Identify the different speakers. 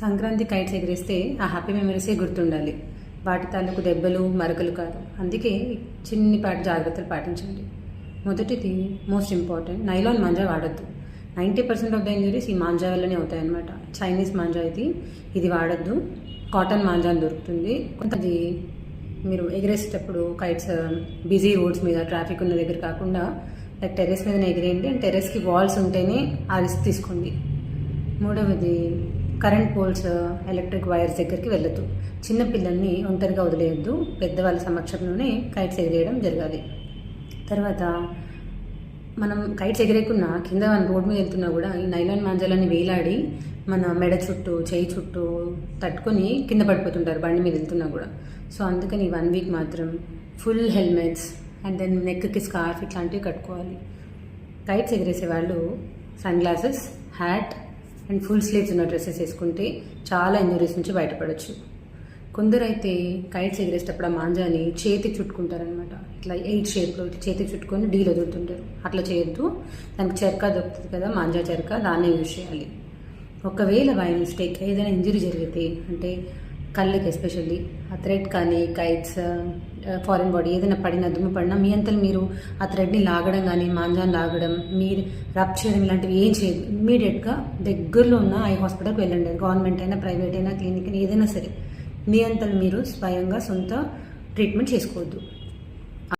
Speaker 1: Sankranti kites ఎగిరేస్తే ఆ happy మెమరీసే గుర్తుండాలి. వాటి తాలూకు దెబ్బలు మరకలు కాదు. అందుకే చిన్నిపాటి జాగ్రత్తలు పాటించండి. మొదటిది మోస్ట్ ఇంపార్టెంట్, నైలాన్ మాంజా వాడద్దు. 90% ఆఫ్ ద ఇంజరీస్ ఈ మాంజా వల్లనే అవుతాయన్నమాట. చైనీస్ మాంజా ఇది వాడద్దు. కాటన్ మాంజా అని దొరుకుతుంది. కొంతది మీరు ఎగిరేసేటప్పుడు కైట్స్ బిజీ రోడ్స్ మీద ట్రాఫిక్ ఉన్న దగ్గర కాకుండా లైక్ టెర్రస్ మీదనే ఎగిరేయండి. అండ్ టెర్రస్కి వాల్స్ ఉంటేనే ఆ రిస్క్ తీసుకోండి. మూడవది, కరెంట్ పోల్స్, ఎలక్ట్రిక్ వైర్స్ దగ్గరికి వెళ్ళొద్దు. చిన్నపిల్లల్ని ఒంటరిగా వదిలేయద్దు. పెద్దవాళ్ళ సమక్షంలోనే కైట్స్ ఎగిరేయడం జరగాలి. తర్వాత మనం కైట్స్ ఎగిరేకున్నా కింద రోడ్ మీద వెళ్తున్నా కూడా ఈ నైలాన్ మాంజాలని వేలాడి మన మెడ చుట్టూ చేయి చుట్టూ తట్టుకొని కింద పడిపోతుంటారు బండి మీద వెళ్తున్నా కూడా. సో అందుకని 1 వీక్ మాత్రం ఫుల్ హెల్మెట్స్ అండ్ దెన్ నెక్కి స్కార్ఫ్ ఇట్లాంటివి కట్టుకోవాలి. కైట్స్ ఎగిరేసే వాళ్ళు sunglasses, hat and full sleeves ఉన్న డ్రెస్సెస్ వేసుకుంటే చాలా ఇంజరీస్ నుంచి బయటపడవచ్చు. కొందరైతే కైట్స్ ఎగిరేసేటప్పుడు ఆ మాంజాని చేతికి చుట్టుకుంటారనమాట. ఇట్లా 8 షేప్లో చేతికి చుట్టుకొని డీల్ వదులుతుంటారు. అట్లా చేయొద్దు. దానికి చెరక దొరుకుతుంది కదా, మాంజా చెరక, దాన్నే యూజ్ చేయాలి. ఒకవేళ బై మిస్టేక్ ఏదైనా ఇంజరీ జరిగితే, అంటే కళ్ళకి ఎస్పెషల్లీ ఆ థ్రెడ్ కానీ కైట్స్ ఫారెన్ బాడీ ఏదైనా పడినా దుమ్ము పడినా మీ అంతలు మీరు ఆ థ్రెడ్ని లాగడం కానీ మాంజాన్ని లాగడం, మీరు రబ్ చేయడం ఇలాంటివి ఏం చేయదు. ఇమ్మీడియట్గా దగ్గరలో ఉన్న ఐ హాస్పిటల్కి వెళ్ళండి. గవర్నమెంట్ అయినా ప్రైవేట్ అయినా క్లినిక్ అయినా ఏదైనా సరే మీ అంతలు మీరు స్వయంగా సొంత ట్రీట్మెంట్ చేసుకోవద్దు.